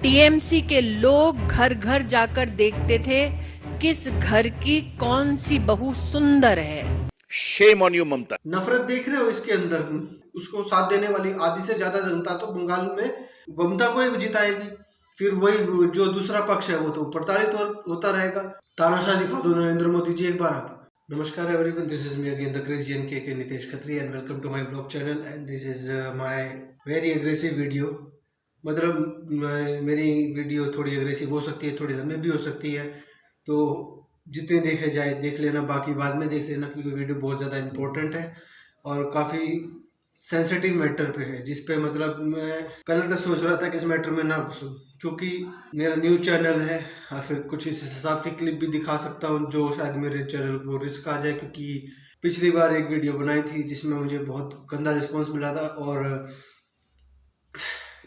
TMC के लोग घर घर जाकर देखते थे किस घर की कौन सी बहू सुंदर है। शेम ऑन यू ममता। नफरत देख रहे हो इसके अंदर। उसको साथ देने वाली आधी से ज्यादा जनता तो बंगाल में ममता को ही जिताएगी। फिर वही जो दूसरा पक्ष है वो तो प्रताड़ित होता रहेगा। तानाशाह दिखा दो नरेंद्र मोदी जी एक बार आप। नमस्कार everyone, this is me again the crazy के Nitesh Khatri and welcome to my blog channel and this is my very aggressive video. मतलब मेरी वीडियो थोड़ी एग्रेसिव हो सकती है, थोड़ी लंबी भी हो सकती है, तो जितने देखे जाए देख लेना, बाकी बाद में देख लेना, क्योंकि वीडियो बहुत ज़्यादा इम्पोर्टेंट है और काफ़ी सेंसिटिव मैटर पे है, जिस पे मतलब मैं पहले तो सोच रहा था कि इस मैटर में ना घुसूं, क्योंकि मेरा न्यूज़ चैनल है और फिर कुछ इस हिसाब की क्लिप भी दिखा सकता हूं जो शायद मेरे चैनल को रिस्क आ जाए, क्योंकि पिछली बार एक वीडियो बनाई थी जिसमें मुझे बहुत गंदा रिस्पॉन्स मिला था और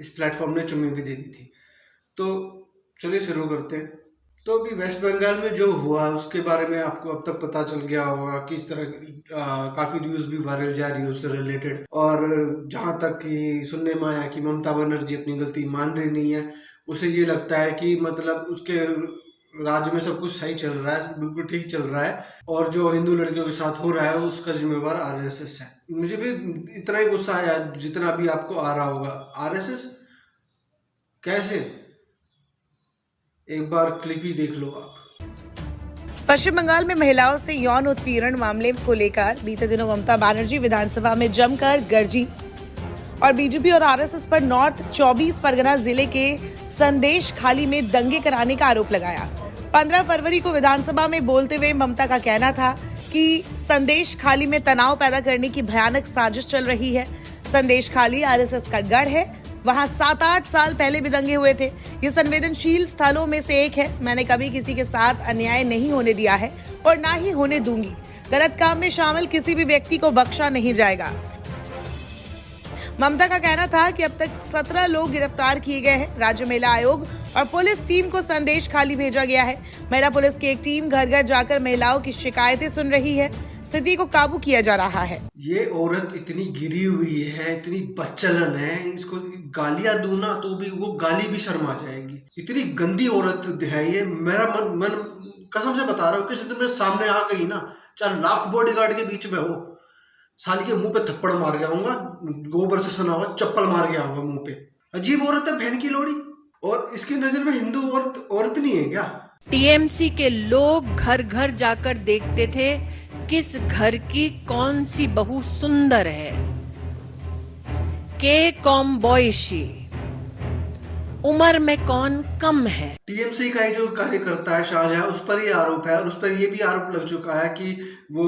इस प्लेटफॉर्म ने चुम्मी भी दे दी थी। तो चलिए शुरू करते हैं। तो अभी वेस्ट बंगाल में जो हुआ उसके बारे में आपको अब तक पता चल गया होगा, किस तरह काफी न्यूज भी वायरल जा रही है उससे रिलेटेड। और जहां तक कि सुनने में आया कि ममता बनर्जी अपनी गलती मान रही नहीं है, उसे ये लगता है कि मतलब उसके राज्य में सब कुछ सही चल रहा है, बिल्कुल ठीक चल रहा है, और जो हिंदू लड़कियों के साथ हो रहा है उसका जिम्मेवार आरएसएस है। मुझे भी इतना ही गुस्सा आया जितना भी आपको आ रहा होगा। आरएसएस कैसे? एक बार क्लिप ही देख लो आप। पश्चिम बंगाल में महिलाओं से यौन उत्पीड़न मामले को लेकर बीते दिनों ममता बनर्जी विधानसभा में जमकर गरजी और बीजेपी और आरएसएस पर नॉर्थ 24 परगना जिले के संदेश खाली में दंगे कराने का आरोप लगाया। 15 फरवरी को विधानसभा में बोलते हुए ममता का कहना था कि संदेश खाली में तनाव पैदा करने की भयानक साजिश चल रही है। संदेश खाली आरएसएस का गढ़ है, वहां 7-8 साल पहले भी दंगे हुए थे। ये संवेदनशील स्थलों में से एक है। मैंने कभी किसी के साथ अन्याय नहीं होने दिया है और ना ही होने दूंगी। गलत काम में शामिल किसी भी व्यक्ति को बख्शा नहीं जाएगा। ममता का कहना था कि अब तक 17 लोग गिरफ्तार किए गए हैं। राज्य महिला आयोग और पुलिस टीम को संदेश खाली भेजा गया है। महिला पुलिस की एक टीम घर घर जाकर महिलाओं की शिकायतें सुन रही है। स्थिति को काबू किया जा रहा है। ये औरत इतनी गिरी हुई है, इतनी बच्चलन है, इसको गालियां दूं ना तो भी वो गाली भी शर्मा जाएगी। इतनी गंदी औरत है ये। मेरा मन कसम से बता रहा हूँ, किसी दिन मेरे सामने आ गई ना, चाहे लाख बॉडीगार्ड के बीच में हो, साली के मुंह पे थप्पड़ मार गया हूँ, गोबर से सना हुआ चप्पल मार गया हूँ मुंह पे। अजीब औरत है, बहन की लोड़ी। और इसकी नजर में हिंदू औरत नहीं है क्या? टीएमसी के लोग घर घर जाकर देखते थे किस घर की कौन सी बहू सुंदर है। के कॉम बॉयशी, उम्र में कौन कम है। टीएमसी का ही जो कार्यकर्ता है शाहजहां, उस पर ये आरोप है और उस पर ये भी आरोप लग चुका है कि वो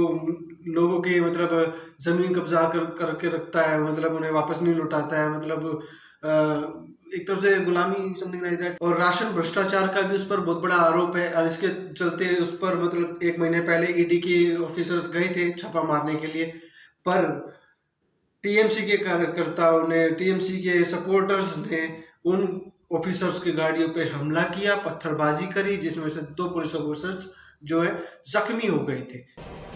लोगों के मतलब जमीन कब्जा करके रखता है, मतलब उन्हें वापस नहीं लौटाता है, मतलब एक तरफ से गुलामी समथिंग लाइक दैट। और राशन भ्रष्टाचार का भी उस पर बहुत बड़ा आरोप है और इसके चलते उस पर मतलब 1 महीने पहले ईडी के ऑफिसर्स गए थे छापा मारने के लिए, पर टीएमसी के कार्यकर्ताओं ने, टीएमसी के सपोर्टर्स ने उन ऑफिसर्स की गाड़ियों पे हमला किया, पत्थरबाजी करी, जिसमें से 2 पुलिस ऑफिसर्स जो है जख्मी हो गए थे।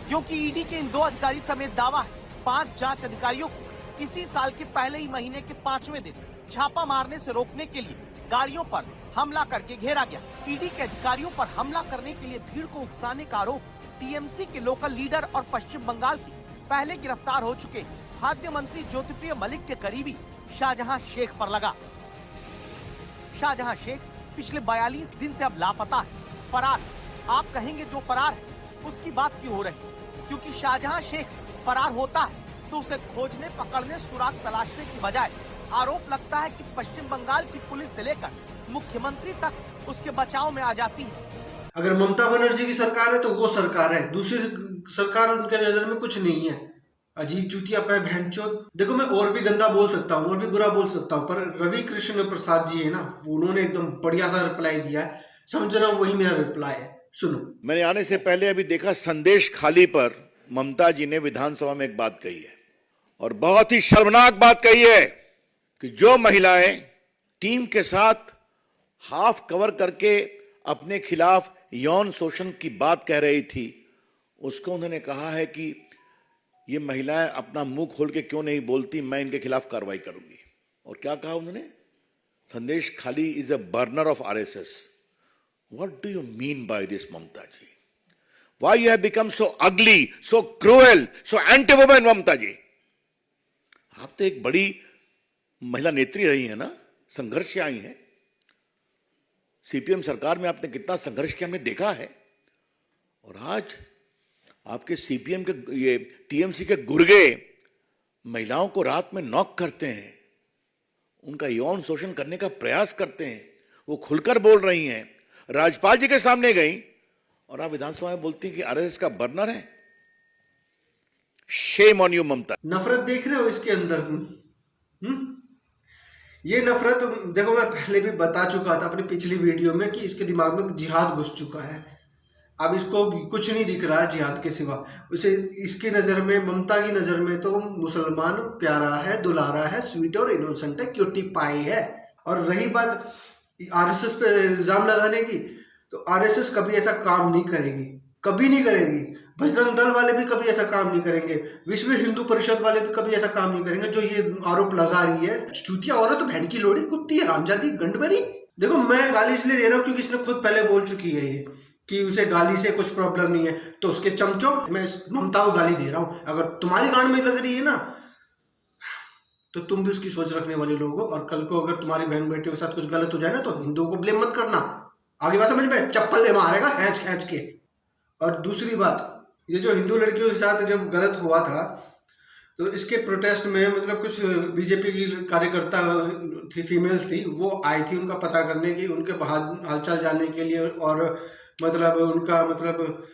क्योंकि ईडी के इन 2 अधिकारी समेत दावा है 5 जांच अधिकारियों को इसी साल के पहले ही महीने के 5वें दिन छापा मारने से रोकने के लिए गाड़ियों पर हमला करके घेरा गया। ईडी के अधिकारियों पर हमला करने के लिए भीड़ को उकसाने का आरोप टीएमसी के लोकल लीडर और पश्चिम बंगाल के पहले गिरफ्तार हो चुके खाद्य मंत्री ज्योतिप्रिय मलिक के करीबी शाहजहां शेख पर लगा। शाहजहां शेख पिछले 42 दिन से अब लापता है, फरार। आप कहेंगे जो फरार है उसकी बात क्यों हो रही? क्योंकि शाहजहां शेख फरार होता है तो उसे खोजने, पकड़ने, सुराग तलाशने की बजाय आरोप लगता है कि पश्चिम बंगाल की पुलिस से लेकर मुख्यमंत्री तक उसके बचाव में आ जाती है। अगर ममता बनर्जी की सरकार है तो वो सरकार है, दूसरी सरकार उनके नजर में कुछ नहीं है। अजीब चूतिया पे भैंचोद। देखो, मैं और भी गंदा बोल सकता हूँ और भी बुरा बोल सकता हूँ, पर रवि कृष्ण प्रसाद जी है ना, उन्होंने एकदम बढ़िया सा रिप्लाई दिया है। समझना वही मेरा रिप्लाई है, सुनो। मैंने आने से पहले अभी देखा संदेश खाली पर ममता जी ने विधानसभा में एक बात कही है और बहुत ही शर्मनाक बात कही है कि जो महिलाएं टीम के साथ हाफ कवर करके अपने खिलाफ यौन शोषण की बात कह रही थी, उसको उन्होंने कहा है कि ये महिलाएं अपना मुंह खोल के क्यों नहीं बोलती, मैं इनके खिलाफ कार्रवाई करूंगी। और क्या कहा उन्होंने? संदेश खाली is a burner of RSS. What do you mean by this, Mamta ji? Why you have become so ugly, so cruel, so anti-woman, Mamta ji? आप तो एक बड़ी महिला नेत्री रही है ना, संघर्ष से आई हैं। सीपीएम सरकार में आपने कितना संघर्ष किया हमने देखा है, और आज आपके सीपीएम के ये टीएमसी के गुर्गे महिलाओं को रात में नॉक करते हैं, उनका यौन शोषण करने का प्रयास करते हैं। वो खुलकर बोल रही हैं, राज्यपाल जी के सामने गई और आप विधानसभा में बोलती हैं कि आरएसएस का बर्नर है। शेम ऑन यू ममता। नफरत देख रहे हो इसके अंदर तुम? ये नफरत देखो, मैं पहले भी बता चुका था अपनी पिछली वीडियो में कि इसके दिमाग में जिहाद घुस चुका है। अब इसको कुछ नहीं दिख रहा है जिहाद के सिवा। उसे इसकी नज़र में, ममता की नज़र में तो मुसलमान प्यारा है, दुलारा है, स्वीट और इनोसेंट है, क्यूटी पाई है। और रही बात आरएसएस पे इल्ज़ाम लगाने की, तो आरएसएस कभी ऐसा काम नहीं करेगी, कभी नहीं करेगी। बजरंग दल वाले भी कभी ऐसा काम नहीं करेंगे, विश्व हिंदू परिषद वाले भी कभी ऐसा काम नहीं करेंगे। जो ये आरोप लगा रही है, चूतिया औरत, बहन की लोड़ी, कुत्ती, हरामजादी, गंडबरी। देखो, मैं गाली इसलिए दे रहा हूँ क्योंकि इसने खुद पहले बोल चुकी है ये कि उसे गाली से कुछ प्रॉब्लम नहीं है। तो उसके चमचों, मैं ममता को गाली दे रहा हूँ। अगर तुम्हारी गांड में लग रही है ना, तो तुम भी उसकी सोच रखने वाले लोग हो। और कल को अगर तुम्हारी बहन बेटियों के साथ कुछ गलत हो जाए ना, तो हिंदुओं को ब्लेम मत करना। आगे बात समझ में, चप्पल ले मारेगा खींच खींच के। और दूसरी बात, ये जो हिंदू लड़कियों के साथ जब गलत हुआ था, तो इसके प्रोटेस्ट में मतलब कुछ बीजेपी की कार्यकर्ता थी, फीमेल्स थी, वो आई थी उनका पता करने की, उनके हालचाल जानने के लिए, और मतलब उनका मतलब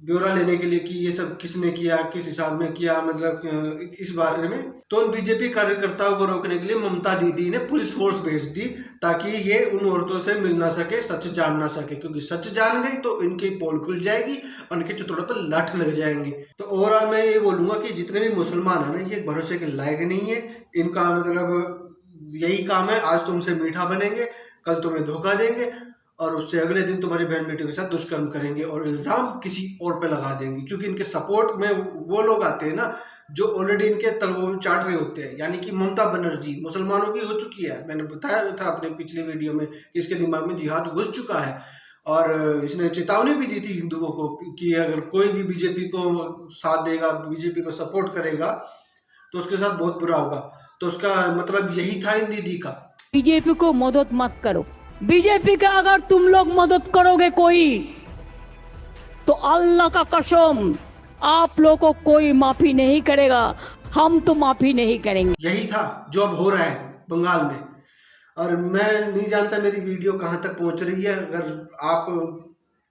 ब्यौरा लेने के लिए कि ये सब किसने किया, किस हिसाब में किया, मतलब इस बारे में। तो उन बीजेपी कार्यकर्ताओं को रोकने के लिए ममता दीदी ने पुलिस फोर्स भेज दी, ताकि ये उन औरतों से मिल ना सके, सच जान ना सके। क्योंकि सच जान गई तो इनकी पोल खुल जाएगी और इनके चुतड़ों पर लठ लग जाएंगे। तो ओवरऑल मैं ये बोलूंगा कि जितने भी मुसलमान है ना, ये भरोसे के लायक नहीं है। इनका मतलब यही काम है, आज तुमसे मीठा बनेंगे, कल तुम्हें धोखा देंगे, और उससे अगले दिन तुम्हारी बहन बेटियों के साथ दुष्कर्म करेंगे और इल्जाम किसी और पे लगा देंगे। क्योंकि इनके सपोर्ट में वो लोग आते हैं ना, जो ऑलरेडी इनके तलवों में चाट रहे होते हैं। यानी कि ममता बनर्जी मुसलमानों की हो चुकी है। मैंने बताया था अपने पिछले वीडियो में कि इसके दिमाग में जिहाद घुस चुका है, और इसने चेतावनी भी दी थी हिंदुओं को कि अगर कोई भी बीजेपी को साथ देगा, बीजेपी को सपोर्ट करेगा, तो उसके साथ बहुत बुरा होगा। तो उसका मतलब यही था इन दीदी का। बीजेपी को मदद मत करो। बीजेपी का अगर तुम लोग मदद करोगे कोई, तो अल्लाह का कसम आप लोग को कोई माफी नहीं करेगा, हम तो माफी नहीं करेंगे। यही था जो अब हो रहा है बंगाल में। और मैं नहीं जानता मेरी वीडियो कहाँ तक पहुँच रही है। अगर आप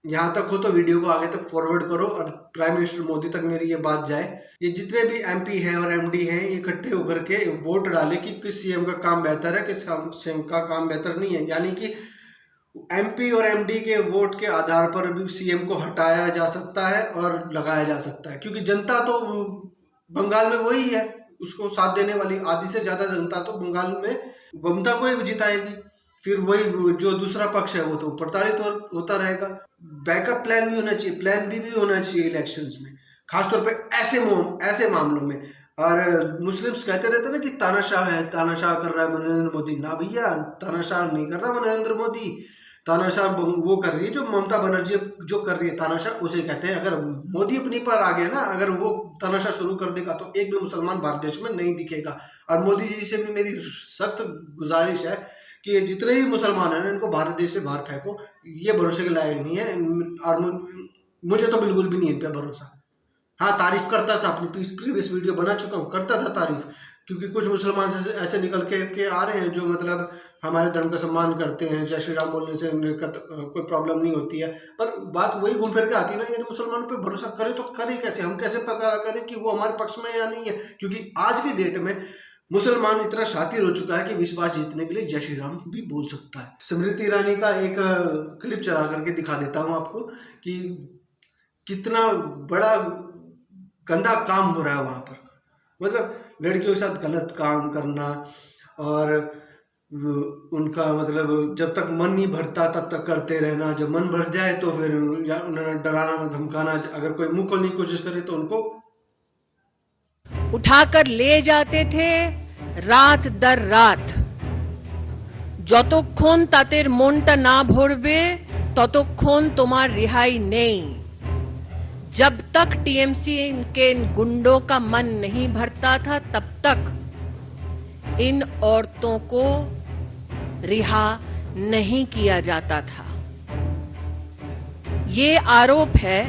यहाँ तक हो तो वीडियो को आगे तक फॉरवर्ड करो और प्राइम मिनिस्टर मोदी तक मेरी ये बात जाए। ये जितने भी एमपी हैं और एमडी हैं, ये इकट्ठे होकर के वोट डाले कि किस सीएम का काम बेहतर है, किस सीएम का काम बेहतर नहीं है। यानी कि एमपी और एमडी के वोट के आधार पर भी सीएम को हटाया जा सकता है और लगाया जा सकता है। क्योंकि जनता तो बंगाल में वही है, उसको साथ देने वाली आधी से ज्यादा जनता तो बंगाल में ममता को ही जिताएगी। फिर वही जो दूसरा पक्ष है वो तो प्रताड़ित होता रहेगा। बैकअप प्लान भी होना चाहिए, प्लान बी भी होना चाहिए इलेक्शंस में, खासतौर पे ऐसे मामलों में। और मुस्लिम्स कहते रहते ना कि तानाशाह है, तानाशाह कर रहा है नरेंद्र मोदी। ना भैया, तानाशाह नहीं कर रहा नरेंद्र मोदी, तानाशाह वो कर रही है जो ममता बनर्जी जो कर रही है, तानाशाह उसे कहते हैं। अगर मोदी अपनी पर आ गया ना, अगर वो तानाशाह शुरू कर देगा तो एक भी मुसलमान भारत देश में नहीं दिखेगा। और मोदी जी से भी मेरी सख्त गुजारिश है कि जितने भी मुसलमान हैं इनको भारत देश से बाहर फेंको, ये भरोसे के लायक नहीं है। और मुझे तो बिल्कुल भी नहीं इन पर भरोसा। हाँ, तारीफ करता था, अपनी प्रीवियस वीडियो बना चुका हूँ, करता था तारीफ, क्योंकि कुछ मुसलमान ऐसे निकल के आ रहे हैं जो मतलब हमारे धर्म का सम्मान करते हैं, जय श्री राम बोलने से कोई प्रॉब्लम नहीं होती है। पर बात वही घूम फिर के आती है ना, यानी मुसलमानों पे भरोसा करे तो करे कैसे? हम कैसे पता करें कि वो हमारे पक्ष में या नहीं है? क्योंकि आज की डेट में मुसलमान इतना शातिर हो चुका है कि विश्वास जीतने के लिए जय श्री राम भी बोल सकता है। स्मृति ईरानी का एक क्लिप चला करके दिखा देता हूँ आपको कि कितना बड़ा गंदा काम हो रहा है वहां पर। मतलब लड़कियों के साथ गलत काम करना, और उनका मतलब जब तक मन नहीं भरता तब तक करते रहना, जब मन भर जाए तो फिर उन्हें डराना धमकाना, अगर कोई मुंह खोलने की कोशिश करे तो उनको उठाकर ले जाते थे रात दर रात, যতক্ষণ তাদের মনটা না ভরবে ততক্ষণ তোমার রেহাई नहीं। जब तक टीएमसी के इन गुंडों का मन नहीं भरता था तब तक इन औरतों को रिहा नहीं किया जाता था। ये आरोप है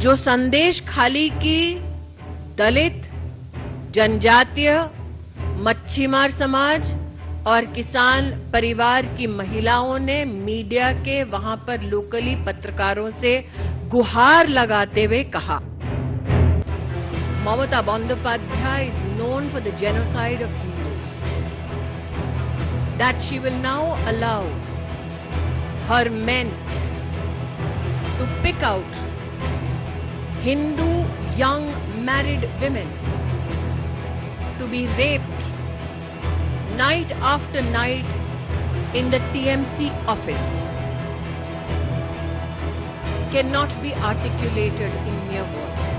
जो संदेश खाली की दलित, जनजातीय, मच्छीमार समाज और किसान परिवार की महिलाओं ने मीडिया के वहां पर लोकली पत्रकारों से गुहार लगाते हुए कहा। ममता Bandyopadhyay is known for the genocide of Hindus. That she will now allow her men to pick out Hindu young married women to be raped night after night in the TMC office cannot be articulated in mere words.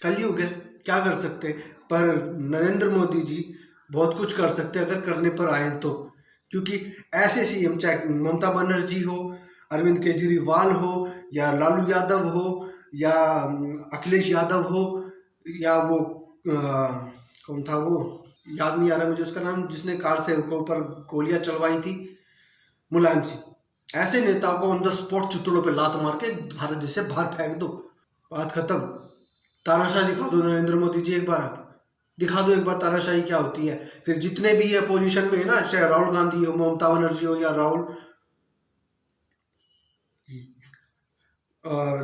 कलयुग है, क्या कर सकते हैं, पर नरेंद्र मोदी जी बहुत कुछ कर सकते हैं अगर करने पर आए तो। क्योंकि ऐसे सीएम, चाहे ममता बनर्जी हो, अरविंद केजरीवाल हो, या लालू यादव हो, या अखिलेश यादव हो, या वो कौन था, वो याद नहीं आ रहा मुझे उसका नाम, जिसने कार से ऊपर गोलियां चलवाई थी, मुलायम सिंह, ऐसे नेताओं को ऑन द स्पॉट चितड़ों पे लात मार के भारत देश से बाहर फेंक दो, बात खत्म। तानाशाही दिखा दो नरेंद्र मोदी जी, एक बार आप दिखा दो एक बार तानाशाही क्या होती है। फिर जितने भी है पोजीशन में है ना, चाहे राहुल गांधी हो, ममता बनर्जी हो, या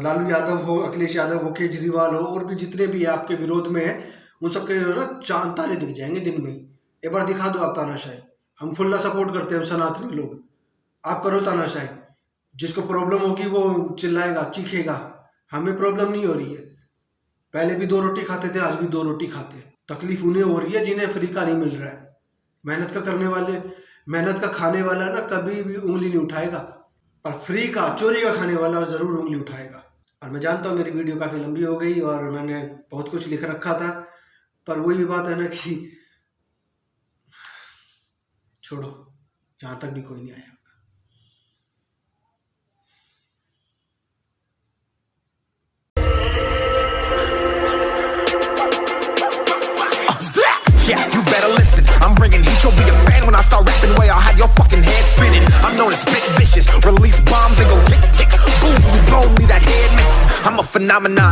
लालू यादव हो, अखिलेश यादव हो, केजरीवाल हो, और भी जितने भी आपके विरोध में है, उन सबके ना चांद तारे दिख जाएंगे दिन में। एक बार दिखा दो आप तानाशाही। हम खुला सपोर्ट करते हैं, हम सनातनी लोग। आप करो तानाशाही, जिसको प्रॉब्लम होगी वो चिल्लाएगा, चीखेगा। हमें प्रॉब्लम नहीं हो रही है, पहले भी 2 रोटी खाते थे, आज भी 2 रोटी खाते हैं। तकलीफ उन्हें हो रही है जिन्हें फ्री का नहीं मिल रहा है। मेहनत का करने वाले, मेहनत का खाने वाला ना कभी भी उंगली नहीं उठाएगा, पर फ्री का, चोरी का खाने वाला जरूर उंगली उठाएगा। और मैं जानता हूँ मेरी वीडियो काफी लंबी हो गई और मैंने बहुत कुछ लिख रखा था, पर वही भी बात है ना कि छोड़ो, जहां तक भी कोई नहीं आया। Yeah, you better listen. I'm bringing heat. You'll be a fan when I start rapping. Way I'll have your fucking head spinning. I'm known as spit vicious. Release bombs and go tick tick boom. You blow me that head missing. I'm a phenomenon.